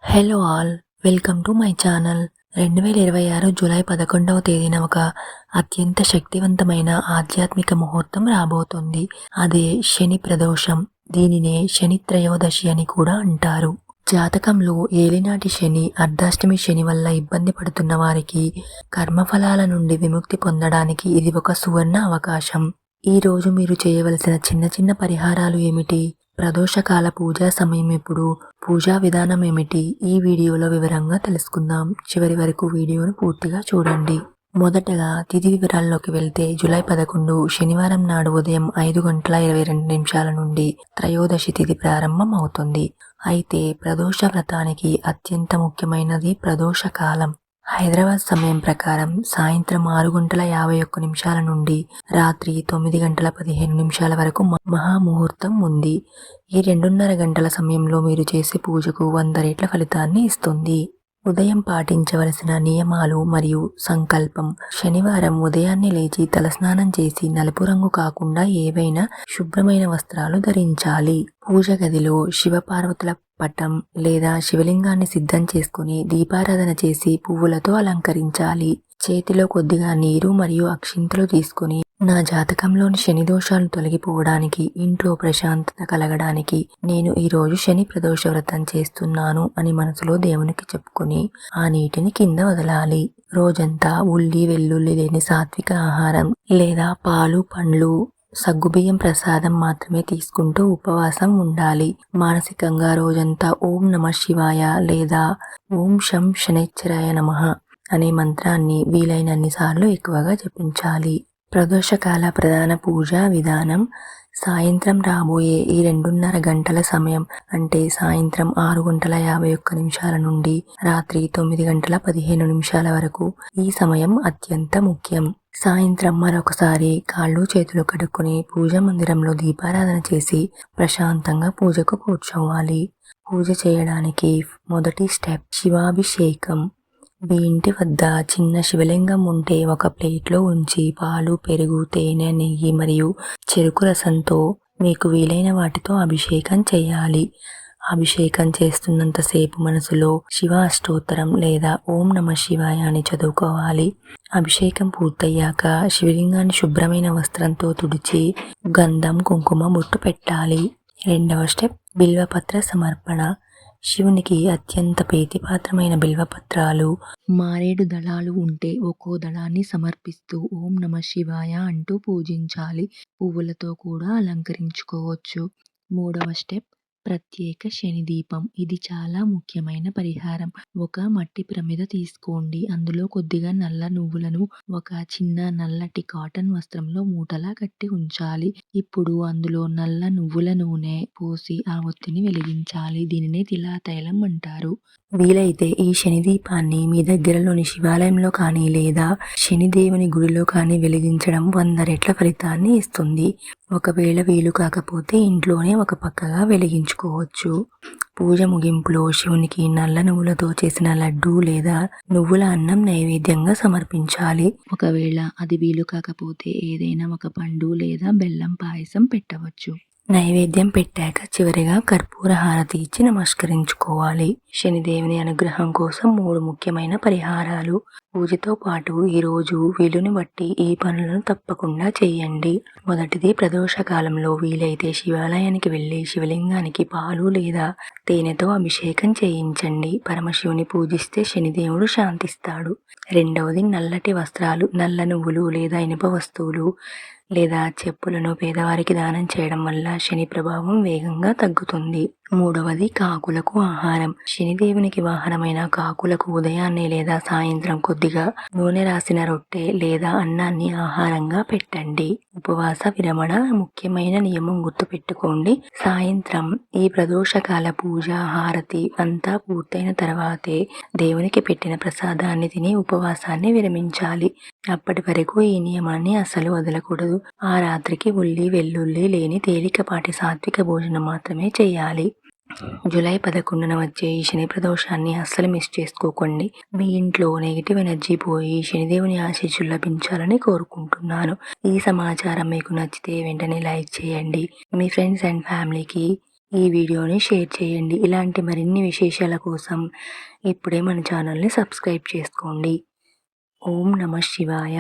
Hello all, welcome to my channel. 2026 July 11వ తేదీన ఒక అత్యంత శక్తివంతమైన ఆధ్యాత్మిక ముహూర్తం రాబోతుంది. అదే శని ప్రదోషం. దీనినే శని త్రయోదశి అని కూడా అంటారు. జాతకంలో ఏలినాటి శని, అర్ధాష్టమి శని వల్ల ఇబ్బంది పడుతున్న వారికి కర్మఫలాల నుండి విముక్తి పొందడానికి ఇది ఒక సువర్ణ అవకాశం. ఈ రోజు మీరు చేయవలసిన చిన్న చిన్న పరిహారాలు ఏమిటి? ప్రదోషకాల పూజా సమయం ఎప్పుడు? పూజా విధానం ఏమిటి? ఈ వీడియోలో వివరంగా తెలుసుకుందాం. చివరి వరకు వీడియోను పూర్తిగా చూడండి. మొదటగా తిథి వివరాల్లోకి వెళ్తే జూలై 11 శనివారం నాడు ఉదయం 5:22 నుండి త్రయోదశి తిథి ప్రారంభం అవుతుంది. అయితే ప్రదోష వ్రతానికి అత్యంత ముఖ్యమైనది ప్రదోష కాలం. హైదరాబాద్ సమయం ప్రకారం సాయంత్రం 6:51 నుండి రాత్రి 9:15 వరకు మహాముహూర్తం ఉంది. ఈ 2:30 గంటల సమయంలో మీరు చేసే పూజకు 100 రెట్ల ఫలితాన్ని ఇస్తుంది. ఉదయం పాటించవలసిన నియమాలు మరియు సంకల్పం. శనివారం ఉదయాన్నే లేచి తలస్నానం చేసి నలుపు రంగు కాకుండా ఏవైనా శుభ్రమైన వస్త్రాలు ధరించాలి. పూజ గదిలో శివపార్వతుల పటం లేదా శివలింగాన్ని సిద్ధం చేసుకుని దీపారాధన చేసి పువ్వులతో అలంకరించాలి. చేతిలో కొద్దిగా నీరు మరియు అక్షింతలు తీసుకుని నా జాతకంలోని శని దోషాలు తొలగిపోవడానికి, ఇంట్లో ప్రశాంతత కలగడానికి నేను ఈరోజు శని ప్రదోష వ్రతం చేస్తున్నాను అని మనసులో దేవునికి చెప్పుకొని ఆ నీటిని కింద వదలాలి. రోజంతా ఉల్లి వెల్లుల్లి లేని సాత్విక ఆహారం లేదా పాలు పండ్లు సగ్గుబియ్యం ప్రసాదం మాత్రమే తీసుకుంటూ ఉపవాసం ఉండాలి. మానసికంగా రోజంతా ఓం నమః శివాయ లేదా ఓం శం శనైశ్చరాయ నమః అనే మంత్రాన్ని వీలైనన్ని సార్లు ఎక్కువగా జపించాలి. ప్రదోషకాల ప్రధాన పూజా విధానం. సాయంత్రం రాబోయే ఈ 2:30 గంటల సమయం అంటే సాయంత్రం 6:51 నుండి రాత్రి 9:15 వరకు ఈ సమయం అత్యంత ముఖ్యం. సాయంత్రం మరొకసారి కాళ్ళు చేతులు కడుక్కొని పూజా మందిరంలో దీపారాధన చేసి ప్రశాంతంగా పూజకు కూర్చోవాలి. పూజ చేయడానికి మొదటి స్టెప్ శివాభిషేకం. మీ ఇంటి వద్ద చిన్న శివలింగం ఉంటే ఒక ప్లేట్లో ఉంచి పాలు, పెరుగు, తేనె, నెయ్యి మరియు చెరుకు రసంతో మీకు వీలైన వాటితో అభిషేకం చేయాలి. అభిషేకం చేస్తున్నంతసేపు మనసులో శివ అష్టోత్తరం లేదా ఓం నమః శివాయ అని చదువుకోవాలి. అభిషేకం పూర్తయ్యాక శివలింగాన్ని శుభ్రమైన వస్త్రంతో తుడిచి గంధం, కుంకుమ బొట్టు పెట్టాలి. రెండవ స్టెప్ బిల్వపత్ర సమర్పణ. శివునికి అత్యంత ప్రీతిపాత్రమైన బిల్వపత్రాలు, మారేడు దళాలు ఉంటే ఒక్కో దళాన్ని సమర్పిస్తూ ఓం నమః శివాయ అంటూ పూజించాలి. పువ్వులతో కూడా అలంకరించుకోవచ్చు. మూడవ స్టెప్ ప్రత్యేక శని దీపం. ఇది చాలా ముఖ్యమైన పరిహారం. ఒక మట్టి ప్రమిద తీసుకోండి. అందులో కొద్దిగా నల్ల నువ్వులను ఒక చిన్న నల్లటి కాటన్ వస్త్రంలో మూటలా కట్టి ఉంచాలి. ఇప్పుడు అందులో నల్ల నువ్వుల నూనె పోసి ఆ ఒత్తిని వెలిగించాలి. దీనినే తిలా తైలం అంటారు. వీలైతే ఈ శని దీపాన్ని మీ దగ్గరలోని శివాలయంలో కానీ లేదా శనిదేవుని గుడిలో కానీ వెలిగించడం 100 రెట్ల ఫలితాన్ని ఇస్తుంది. ఒకవేళ వీలు కాకపోతే ఇంట్లోనే ఒక పక్కగా వెలిగించుకోవచ్చు. పూజ ముగింపులో శివునికి నల్ల నువ్వులతో చేసిన లడ్డు లేదా నువ్వుల అన్నం నైవేద్యంగా సమర్పించాలి. ఒకవేళ అది వీలు కాకపోతే ఏదైనా ఒక పండు లేదా బెల్లం పాయసం పెట్టవచ్చు. నైవేద్యం పెట్టాక చివరిగా కర్పూర హారతి ఇచ్చి నమస్కరించుకోవాలి. శనిదేవుని అనుగ్రహం కోసం 3 ముఖ్యమైన పరిహారాలు. పూజతో పాటు ఈరోజు వీలుని బట్టి ఈ పనులను తప్పకుండా చేయండి. మొదటిది ప్రదోష కాలంలో వీలైతే శివాలయానికి వెళ్ళి శివలింగానికి పాలు లేదా తేనెతో అభిషేకం చేయించండి. పరమశివుని పూజిస్తే శనిదేవుడు శాంతిస్తాడు. రెండవది నల్లటి వస్త్రాలు, నల్ల నువ్వులు లేదా ఇనుప వస్తువులు లేదా చెప్పులను పేదవారికి దానం చేయడం వల్ల శని ప్రభావం వేగంగా తగ్గుతుంది. మూడవది కాకులకు ఆహారం. శనిదేవునికి వాహనమైన కాకులకు ఉదయాన్నే లేదా సాయంత్రం కొద్దిగా నూనె రాసిన రొట్టె లేదా అన్నాన్ని ఆహారంగా పెట్టండి. ఉపవాస విరమణ. ముఖ్యమైన నియమం గుర్తుపెట్టుకోండి. సాయంత్రం ఈ ప్రదోషకాల పూజ హారతి అంతా పూర్తయిన తర్వాతే దేవునికి పెట్టిన ప్రసాదాన్ని తిని ఉపవాసాన్ని విరమించాలి. అప్పటి వరకు ఈ నియమాన్ని అస్సలు వదలకూడదు. ఆ రాత్రికి ఉల్లి వెల్లుల్లి లేని తేలికపాటి సాత్విక భోజనం మాత్రమే చేయాలి. జూలై 11న వచ్చే ఈ శని ప్రదోషాన్ని అస్సలు మిస్ చేసుకోకండి. మీ ఇంట్లో నెగిటివ్ ఎనర్జీ పోయి శనిదేవుని ఆశీస్సులు లభించాలని కోరుకుంటున్నాను. ఈ సమాచారం మీకు నచ్చితే వెంటనే లైక్ చేయండి. మీ ఫ్రెండ్స్ అండ్ ఫ్యామిలీకి ఈ వీడియోని షేర్ చేయండి. ఇలాంటి మరిన్ని విశేషాల కోసం ఇప్పుడే మన ఛానల్ని సబ్స్క్రైబ్ చేసుకోండి. ఓం నమః శివాయ.